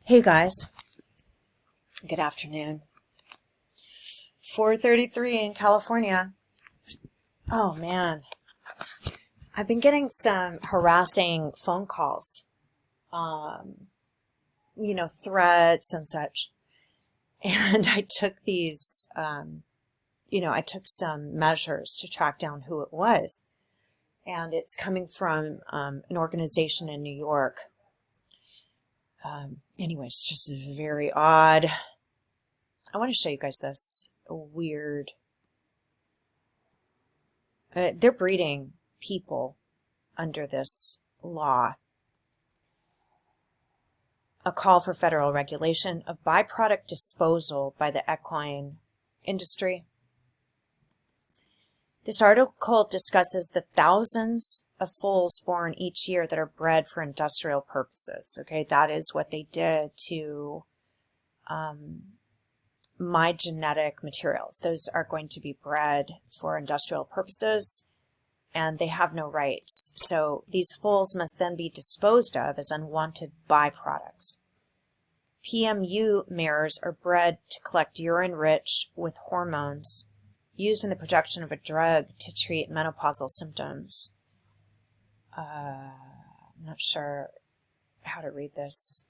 Hey guys, good afternoon. 4:33 in California. Oh man, I've been getting some harassing phone calls, threats and such. And I took these, I took some measures to track down who it was. And it's coming from an organization in New York. It's just very odd. I want to show you guys this weird. They're breeding people under this law. A call for federal regulation of byproduct disposal by the equine industry. This article discusses the thousands of foals born each year that are bred for industrial purposes. Okay, that is what they did to my genetic materials. Those are going to be bred for industrial purposes, and they have no rights. So these foals must then be disposed of as unwanted byproducts. PMU mares are bred to collect urine rich with hormones used in the production of a drug to treat menopausal symptoms. I'm not sure how to read this.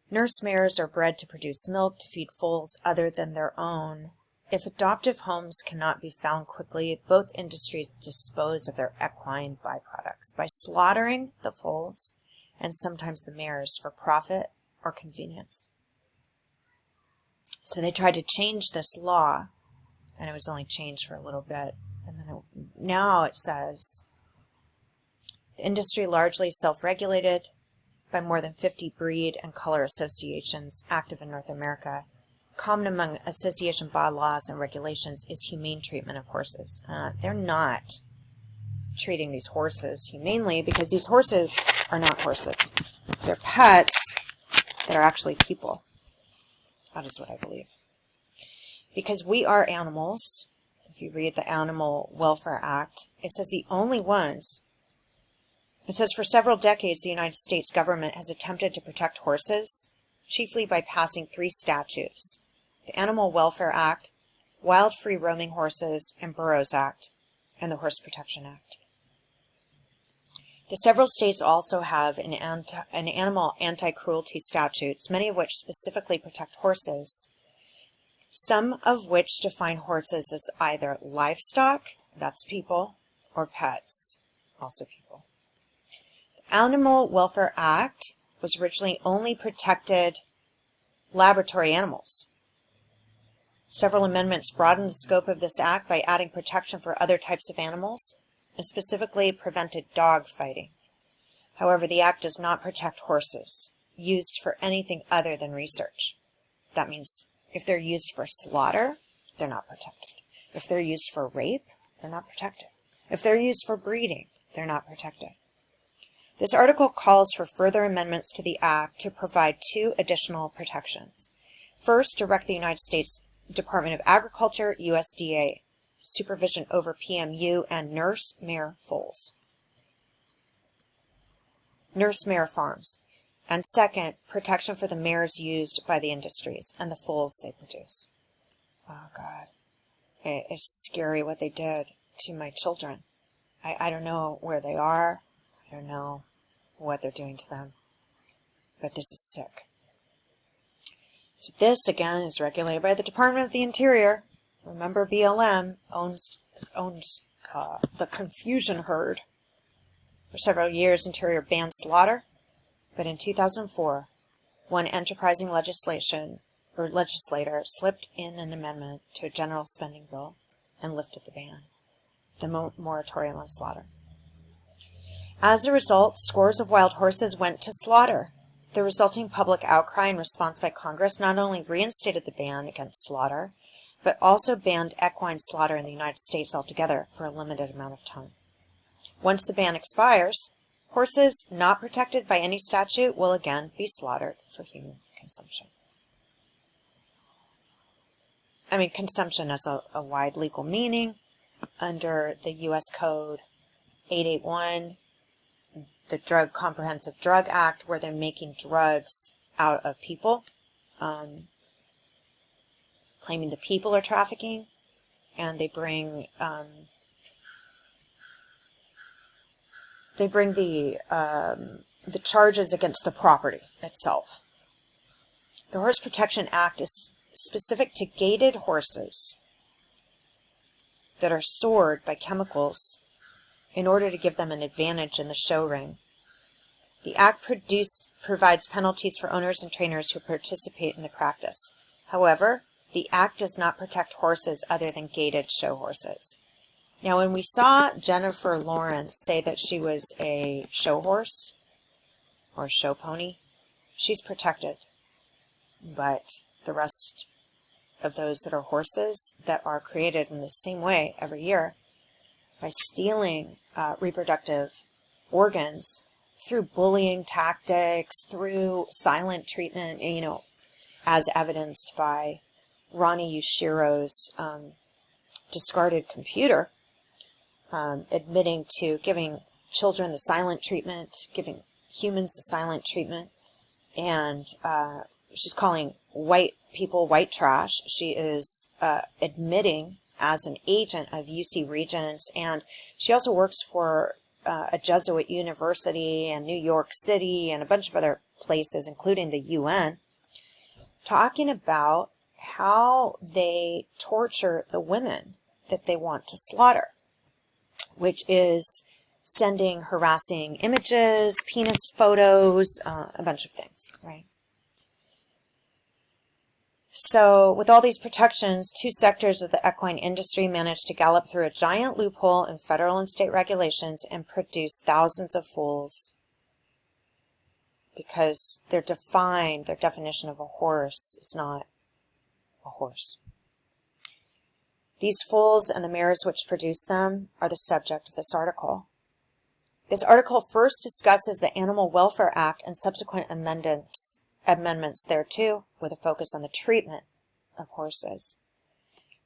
Nurse mares are bred to produce milk to feed foals other than their own. If adoptive homes cannot be found quickly, both industries dispose of their equine byproducts by slaughtering the foals and sometimes the mares for profit or convenience. So they tried to change this law, and it was only changed for a little bit. And then now it says, the industry largely self-regulated by more than 50 breed and color associations active in North America. Common among association bylaws and regulations is humane treatment of horses. They're not treating these horses humanely because these horses are not horses. They're pets that are actually people. That is what I believe. Because we are animals. If you read the Animal Welfare Act, it says the only ones. It says for several decades, the United States government has attempted to protect horses, chiefly by passing 3 statutes: the Animal Welfare Act, Wild Free Roaming Horses and Burros Act, and the Horse Protection Act. The several states also have an animal anti-cruelty statutes, many of which specifically protect horses, some of which define horses as either livestock, that's people, or pets, also people. The Animal Welfare Act was originally only protected laboratory animals. Several amendments broadened the scope of this act by adding protection for other types of animals, and specifically prevented dog fighting. However, the act does not protect horses used for anything other than research. That means if they're used for slaughter, they're not protected. If they're used for rape, they're not protected. If they're used for breeding, they're not protected. This article calls for further amendments to the Act to provide 2 additional protections. First, direct the United States Department of Agriculture, USDA, supervision over PMU and nurse mare foals. Nurse mare farms. And second, protection for the mares used by the industries and the foals they produce. Oh, God. It's scary what they did to my children. I don't know where they are. I don't know what they're doing to them. But this is sick. So this, again, is regulated by the Department of the Interior. Remember, BLM owns the confusion herd. For several years, Interior banned slaughter. But in 2004, one enterprising legislator slipped in an amendment to a general spending bill and lifted the ban, the moratorium on slaughter. As a result, scores of wild horses went to slaughter. The resulting public outcry and response by Congress not only reinstated the ban against slaughter, but also banned equine slaughter in the United States altogether for a limited amount of time. Once the ban expires, horses not protected by any statute will again be slaughtered for human consumption. Consumption has a wide legal meaning under the U.S. Code 881, the Comprehensive Drug Act, where they're making drugs out of people, claiming the people are trafficking, and they bring the charges against the property itself. The Horse Protection Act is specific to gaited horses that are sored by chemicals in order to give them an advantage in the show ring. The Act provides penalties for owners and trainers who participate in the practice. However, the Act does not protect horses other than gaited show horses. Now, when we saw Jennifer Lawrence say that she was a show horse or show pony, she's protected. But the rest of those that are horses that are created in the same way every year by stealing reproductive organs through bullying tactics, through silent treatment, as evidenced by Ronnie Yushiro's discarded computer, admitting to giving children the silent treatment, giving humans the silent treatment, and she's calling white people white trash. She is admitting as an agent of UC Regents, and she also works for a Jesuit university in New York City and a bunch of other places, including the UN, talking about how they torture the women that they want to slaughter, which is sending harassing images, penis photos, a bunch of things, right? So with all these protections, two sectors of the equine industry managed to gallop through a giant loophole in federal and state regulations and produce thousands of fools because their definition of a horse is not a horse. These fools and the mares which produce them are the subject of this article. This article first discusses the Animal Welfare Act and subsequent amendments thereto, with a focus on the treatment of horses.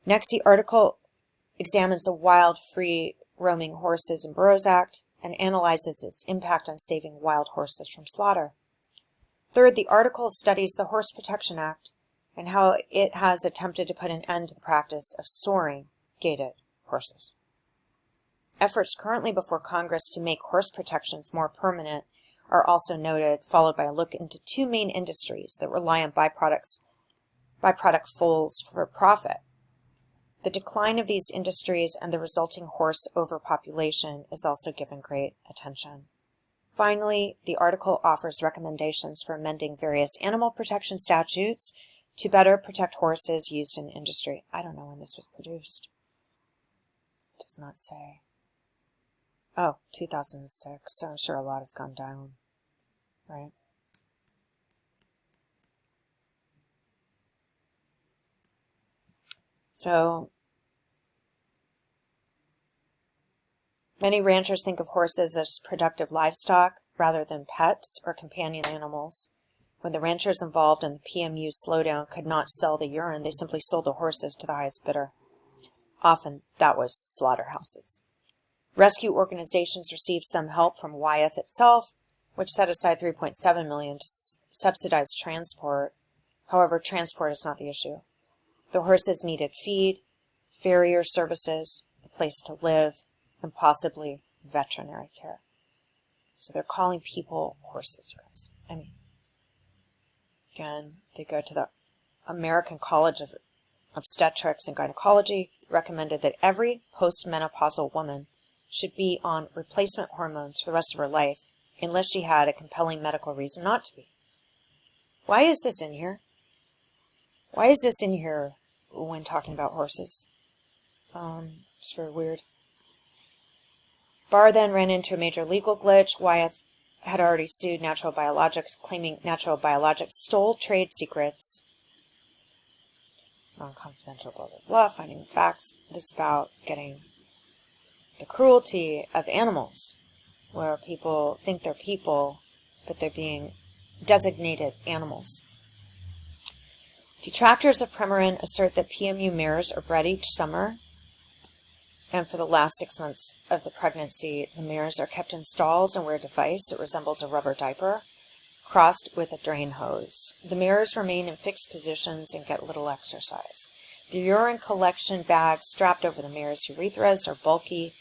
Next, the article examines the Wild Free Roaming Horses and Burros Act and analyzes its impact on saving wild horses from slaughter. Third, the article studies the Horse Protection Act and how it has attempted to put an end to the practice of soring gaited horses. Efforts currently before Congress to make horse protections more permanent are also noted, followed by a look into two main industries that rely on byproduct foals for profit. The decline of these industries and the resulting horse overpopulation is also given great attention. Finally, the article offers recommendations for amending various animal protection statutes to better protect horses used in industry. I don't know when this was produced. It does not say. Oh, 2006. So I'm sure a lot has gone down, right? So, many ranchers think of horses as productive livestock rather than pets or companion animals. When the ranchers involved in the PMU slowdown could not sell the urine, they simply sold the horses to the highest bidder. Often, that was slaughterhouses. Rescue organizations received some help from Wyeth itself, which set aside $3.7 million to subsidize transport. However, transport is not the issue. The horses needed feed, farrier services, a place to live, and possibly veterinary care. So they're calling people horses, guys. I mean, again, they go to the American College of Obstetrics and Gynecology, recommended that every postmenopausal woman should be on replacement hormones for the rest of her life unless she had a compelling medical reason not to be. Why is this in here? Why is this in here when talking about horses? It's very weird. Barr then ran into a major legal glitch. Wyeth had already sued Natural Biologics, claiming Natural Biologics stole trade secrets. Non-confidential, blah, blah, blah, finding the facts. This is about getting the cruelty of animals, where people think they're people, but they're being designated animals. Detractors of Premarin assert that PMU mares are bred each summer, and for the last 6 months of the pregnancy, the mares are kept in stalls and wear a device that resembles a rubber diaper. crossed with a drain hose. The mirrors remain in fixed positions and get little exercise. The urine collection bags strapped over the mirrors' urethras are bulky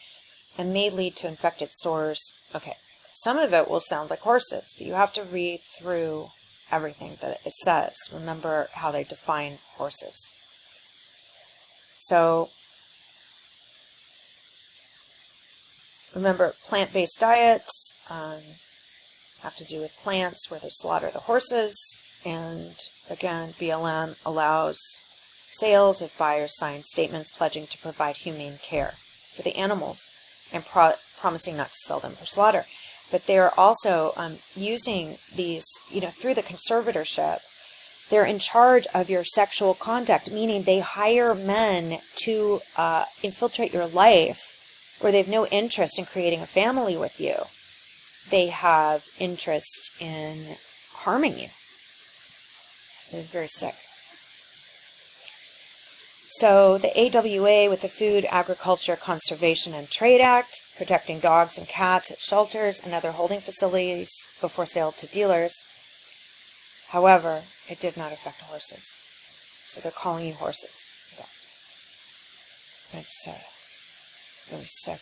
and may lead to infected sores. Okay, some of it will sound like horses, but you have to read through everything that it says. Remember how they define horses. So, remember, plant-based diets have to do with plants where they slaughter the horses. And again, BLM allows sales if buyers sign statements pledging to provide humane care for the animals and promising not to sell them for slaughter. But they're also using these, through the conservatorship, they're in charge of your sexual conduct, meaning they hire men to infiltrate your life, or they have no interest in creating a family with you. They have interest in harming you. They're very sick. So the AWA, with the Food, Agriculture, Conservation, and Trade Act, protecting dogs and cats at shelters and other holding facilities before sale to dealers. However, it did not affect horses. So they're calling you horses. Yes. It's really sick.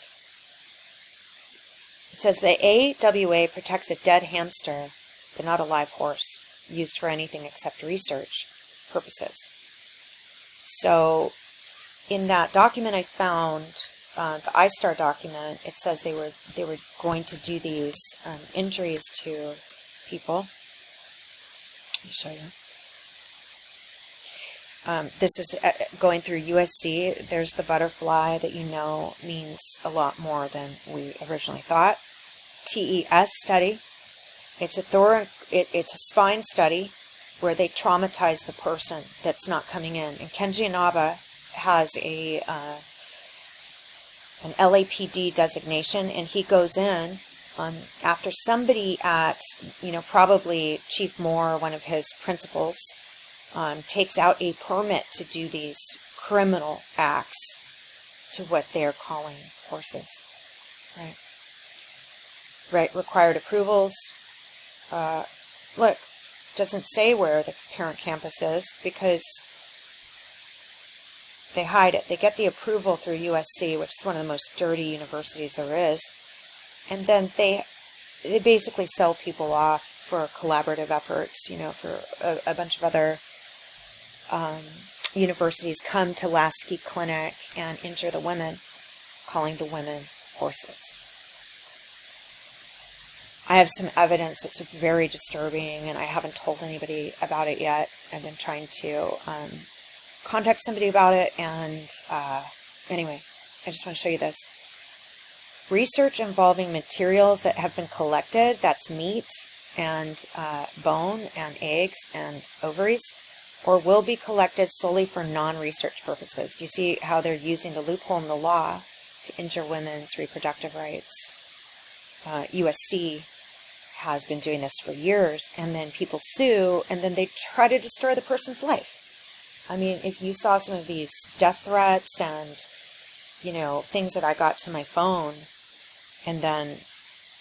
It says the AWA protects a dead hamster, but not a live horse, used for anything except research purposes. So in that document I found, the iStar document, it says they were going to do these injuries to people. Let me show you. This is going through USC. There's the butterfly that means a lot more than we originally thought. TES study. It's a spine study where they traumatize the person that's not coming in. And Kenji Inaba has an LAPD designation, and he goes in after somebody at, probably Chief Moore, one of his principals, takes out a permit to do these criminal acts to what they're calling horses. Right, required approvals. Look, doesn't say where the parent campus is because they hide it. They get the approval through USC, which is one of the most dirty universities there is. And then they basically sell people off for collaborative efforts, for a bunch of other universities come to Lasky Clinic and injure the women, calling the women horses. I have some evidence that's very disturbing, and I haven't told anybody about it yet. I've been trying to contact somebody about it, and anyway, I just want to show you this. Research involving materials that have been collected, that's meat and bone and eggs and ovaries, or will be collected solely for non-research purposes. Do you see how they're using the loophole in the law to injure women's reproductive rights? USC has been doing this for years, and then people sue, and then they try to destroy the person's life. I mean, if you saw some of these death threats and, things that I got to my phone, and then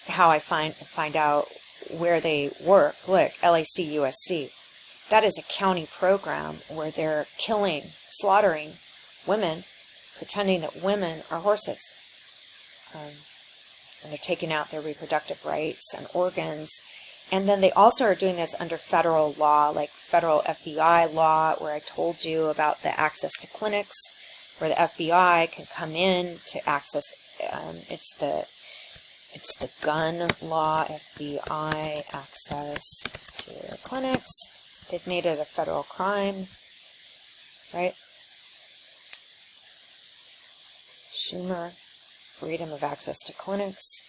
how I find out where they work. Look, LAC USC. That is a county program where they're slaughtering women, pretending that women are horses. And they're taking out their reproductive rights and organs. And then they also are doing this under federal law, like federal FBI law, where I told you about the access to clinics, where the FBI can come in to access, it's the gun law, FBI access to clinics. They've made it a federal crime, right? Schumer, freedom of access to clinics.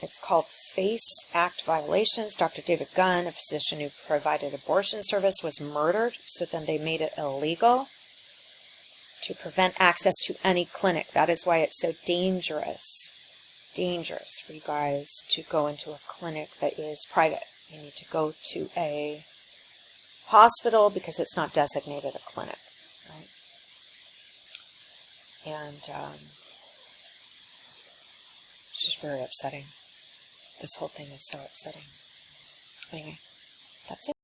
It's called FACE Act violations. Dr. David Gunn, a physician who provided abortion service, was murdered, so then they made it illegal to prevent access to any clinic. That is why it's so dangerous for you guys to go into a clinic that is private. You need to go to a hospital because it's not designated a clinic, right? And it's just very upsetting. This whole thing is so upsetting. Anyway, That's it.